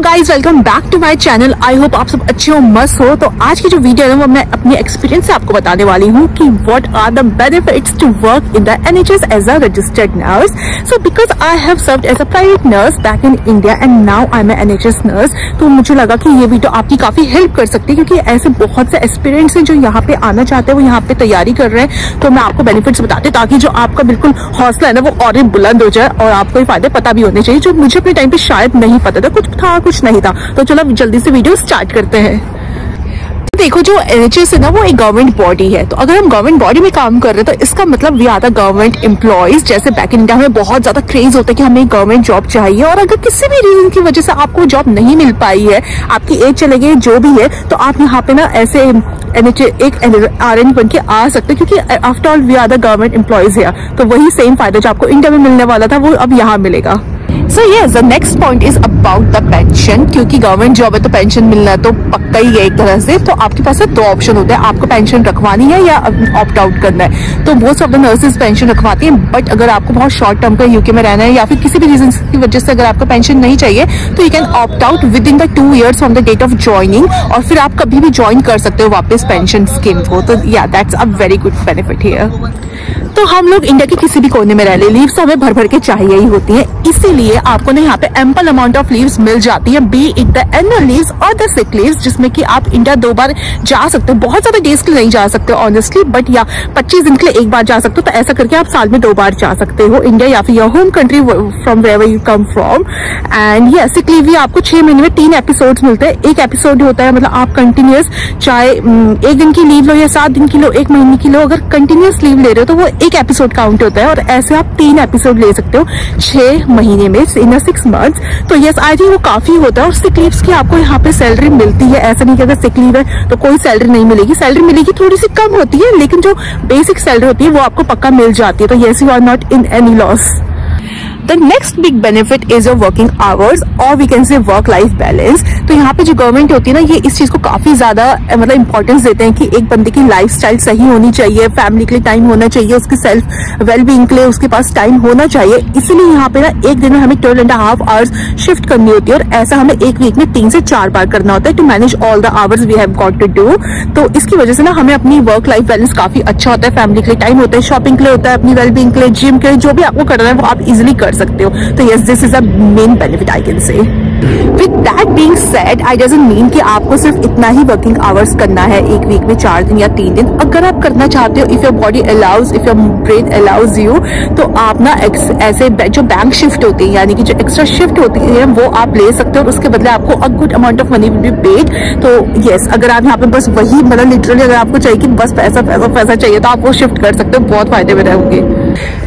Guys welcome back to my channel. I hope आप सब अच्छे हो, मस्त हो। तो आज की जो वीडियो है वो मैं अपनी एक्सपीरियंस से आपको बताने वाली हूँ कि what are the benefits to work in the NHS as a registered nurse. So because I have served as a private nurse back in India and now I am a NHS nurse, तो मुझे लगा कि ये video आपकी काफी help कर सकती है, क्योंकि ऐसे बहुत से एस्पिरेंट्स हैं जो यहाँ पे आना चाहते हैं, वो यहाँ पे तैयारी कर रहे हैं। तो मैं आपको बेनिफिट्स बताती हूँ ताकि जो आपका बिल्कुल हौसला है ना वो और बुलंद हो जाए और आपको ये फायदे पता भी होने चाहिए, जो मुझे अपने टाइम पे शायद नहीं पता था। कुछ था कुछ नहीं था। तो चलो जल्दी से वीडियो स्टार्ट करते हैं। देखो, जो NHS है ना वो एक गवर्नमेंट बॉडी है। तो अगर हम गवर्नमेंट बॉडी में काम कर रहे हैं तो इसका मतलब we are the government employees. जैसे बैक इन इंडिया हमें बहुत ज्यादा क्रेज होता है कि हमें गवर्नमेंट जॉब चाहिए, और अगर किसी भी रीजन की वजह से आपको जॉब नहीं मिल पाई है, आपकी एज चले गई, जो भी है, तो आप यहाँ पे ना ऐसे एक RN बन के आ सकते हैं, क्योंकि after all we are the government employees है। तो वही सेम फायदा जो आपको इंडिया में मिलने वाला था वो अब यहाँ मिलेगा। So yes, the next point is about the pension. क्योंकि गवर्नमेंट जॉब है तो पेंशन मिलना तो पक्का ही है एक तरह से। तो आपके पास दो ऑप्शन होते हैं, आपको पेंशन रखवानी है या ऑप्ट आउट करना है। तो most of the nurses pension रखवाती हैं, बट अगर आपको बहुत शॉर्ट टर्म का यूके में रहना है या फिर किसी भी रीजन की वजह से अगर आपको पेंशन नहीं चाहिए तो you can opt out within the 2 years from the date of joining, और फिर आप कभी भी ज्वाइन कर सकते हो वापस पेंशन स्कीम को। तो या that's a very good benefit here. तो हम लोग इंडिया के किसी भी कोने में रह ले, लीव्स तो हमें भर भर के चाहिए ही होती है, इसीलिए आपको ना यहाँ पे एम्पल अमाउंट ऑफ लीव्स मिल जाती है, B it the annual leaves और द सिक लीव्स, जिसमें कि आप इंडिया 2 बार जा सकते हो। बहुत ज्यादा डेज के लिए नहीं जा सकते ऑनेस्टली, बट या 25 दिन के लिए 1 बार जा सकते हो। तो ऐसा करके आप साल में 2 बार जा सकते हो, इंडिया या फिर your home country from where you come from. And ये सिक लीव भी आपको 6 महीने में 3 एपिसोड्स मिलते हैं। एक एपिसोड होता है, मतलब आप कंटिन्यूस चाहे 1 दिन की लीव लो या 7 दिन की लो, 1 महीने की लो, अगर कंटिन्यूस लीव ले रहे हो तो वो 1 एपिसोड काउंट होता है, और ऐसे आप 3 एपिसोड ले सकते हो 6 महीने में, इन 6 मंथ्स। तो यस, आई थिंक वो काफी होता है। और सिक लीव्स की आपको यहाँ पे सैलरी मिलती है, ऐसा नहीं कि अगर सिक लीव है तो कोई सैलरी नहीं मिलेगी। सैलरी मिलेगी, थोड़ी सी कम होती है, लेकिन जो बेसिक सैलरी होती है वो आपको पक्का मिल जाती है। तो yes, you are not in any loss. The next big benefit is your working hours, और we can say work life balance। तो यहाँ पे जो गवर्नमेंट होती है ना, ये इस चीज को काफी ज्यादा मतलब इंपॉर्टेंस देते हैं कि एक बंदे की लाइफस्टाइल सही होनी चाहिए, फैमिली के लिए टाइम होना चाहिए, उसके सेल्फ वेलबींग के लिए उसके पास टाइम होना चाहिए। इसीलिए यहाँ पे ना एक दिन में हमें 12.5 आवर्स शिफ्ट करनी होती है, और ऐसा हमें एक वीक में 3 से 4 बार करना होता है to manage all the hours we have got to do. तो इसकी वजह से ना हमें अपनी वर्क लाइफ बैलेंस काफी अच्छा होता है, फैमिली के लिए टाइम होता है, शॉपिंग के लिए होता है, अपनी वेलबींग के लिए, जिम के लिए, जो भी आपको करना है वो आप इजिली कर सकते हो। तो yes, this is a main benefit I can say. With that being said, I doesn't mean कि आपको सिर्फ इतना ही वर्किंग आवर्स करना है एक वीक में 4 दिन या 3 दिन। अगर आप करना चाहते हो, if your body allows, if your brain allows you, तो आप ना ऐसे जो बैंक शिफ्ट होती है, यानी कि जो एक्स्ट्रा शिफ्ट होती है, वो आप ले सकते हो, और उसके बदले आपको a good amount of money will be paid. तो यस, अगर आप यहाँ पे बस वही मतलब लिटरली अगर आपको चाहिए कि बस पैसा पैसा पैसा चाहिए तो आप वो शिफ्ट कर सकते हो, बहुत फायदे में रहोगे।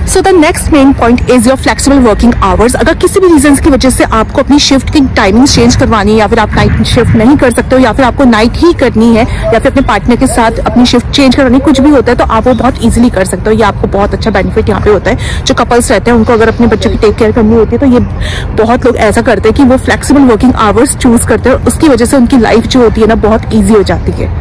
So the next main point is your flexible working hours. अगर किसी भी रीजन की वजह से आपको अपनी शिफ्ट की टाइमिंग चेंज करवानी है, या फिर आप नाइट शिफ्ट नहीं कर सकते हो, या फिर आपको नाइट ही करनी है, या फिर अपने पार्टनर के साथ अपनी शिफ्ट चेंज करवानी, कुछ भी होता है, तो आप वो बहुत इजीली कर सकते हो। ये आपको बहुत अच्छा बेनिफिट यहाँ पे होता है। जो कपल्स रहते हैं उनको अगर अपने बच्चों की टेक केयर करनी होती है, तो ये बहुत लोग ऐसा करते हैं कि वो फ्लेक्सिबल वर्किंग आवर्स चूज करते हैं, और उसकी वजह से उनकी लाइफ जो होती है ना बहुत ईजी हो जाती है।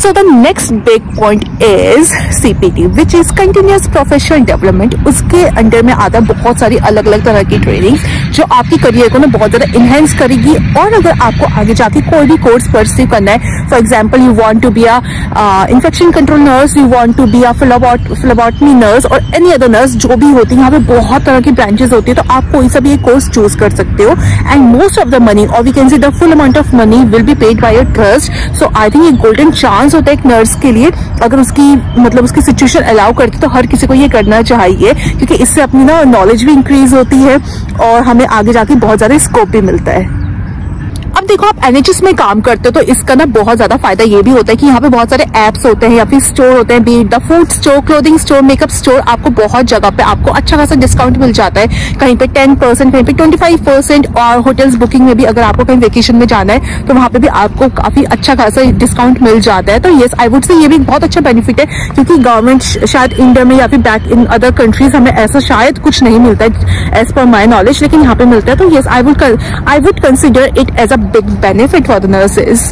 So the next big point is CPT, which is continuous professional development। उसके अंडर में आता है बहुत सारी अलग अलग तरह की ट्रेनिंग जो आपकी करियर को ना बहुत ज्यादा इनहेंस करेगी। और अगर आपको आगे जाके कोई भी कोर्स परस्यू करना है, for example you want to be a infection control nurse, you want to be a phlebotomy nurse, और एनी अदर नर्स जो भी होती है, यहाँ पे बहुत तरह की ब्रांचेस होती है, तो आप कोई सा भी एक कोर्स चूज कर सकते हो। And most of the money, और we can say the full amount of money will be paid by your trust. So I think ये गोल्डन चांस होता है एक नर्स के लिए, अगर उसकी मतलब उसकी सिचुएशन अलाउ करती तो हर किसी को ये करना चाहिए, क्योंकि इससे अपनी ना नॉलेज भी इंक्रीज होती है और हमें आगे जाके बहुत ज्यादा स्कोप भी मिलता है। अब देखो, आप NHS में काम करते हो तो इसका ना बहुत ज्यादा फायदा ये भी होता है कि यहाँ पे बहुत सारे एप्स होते हैं या फिर स्टोर होते हैं, be the food store, clothing store, makeup store. आपको बहुत जगह पे आपको अच्छा खासा डिस्काउंट मिल जाता है, कहीं पे 10%, कहीं पे 25%, और होटल्स बुकिंग में भी अगर आपको कहीं वेकेशन में जाना है तो वहां पे भी आपको काफी अच्छा खासा डिस्काउंट मिल जाता है। तो यस, आई वुड से ये भी बहुत अच्छा बेनिफिट है, क्योंकि गवर्नमेंट शायद इंडिया में या फिर बैक इन अदर कंट्रीज हमें ऐसा शायद कुछ नहीं मिलता है एज पर माई नॉलेज, लेकिन यहाँ पे मिलता है। तो yes, I would consider it as a big benefit for the nurses।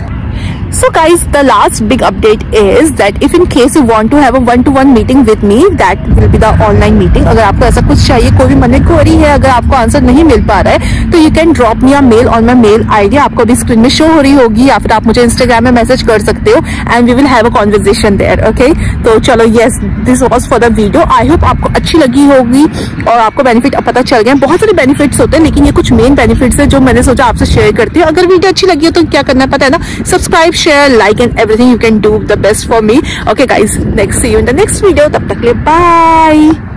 So guys, the last big update is that if in case you want to have a one-to-one meeting with me, that will be the online meeting. अगर आपको ऐसा कुछ चाहिए, कोई भी मन में query है, अगर आपको आंसर नहीं मिल पा रहा है, तो you can drop me a mail on my mail ID. आपको अभी स्क्रीन में शो हो रही होगी, या फिर आप मुझे इंस्टाग्राम में मैसेज कर सकते हो and we will have a conversation there. Okay? तो चलो, yes, this was for the video. I hope आपको अच्छी लगी होगी और आपको बेनिफिट पता चल गए। बहुत सारे बेनिफिट्स होते हैं, लेकिन ये कुछ मेन बेनिफिट्स है जो मैंने सोचा आपसे शेयर करती हूँ। अगर वीडियो अच्छी लगी हो तो क्या करना है पता है ना, subscribe, share, like and everything you can do the best for me. Okay guys, see you in the next video. तब तक के लिए bye.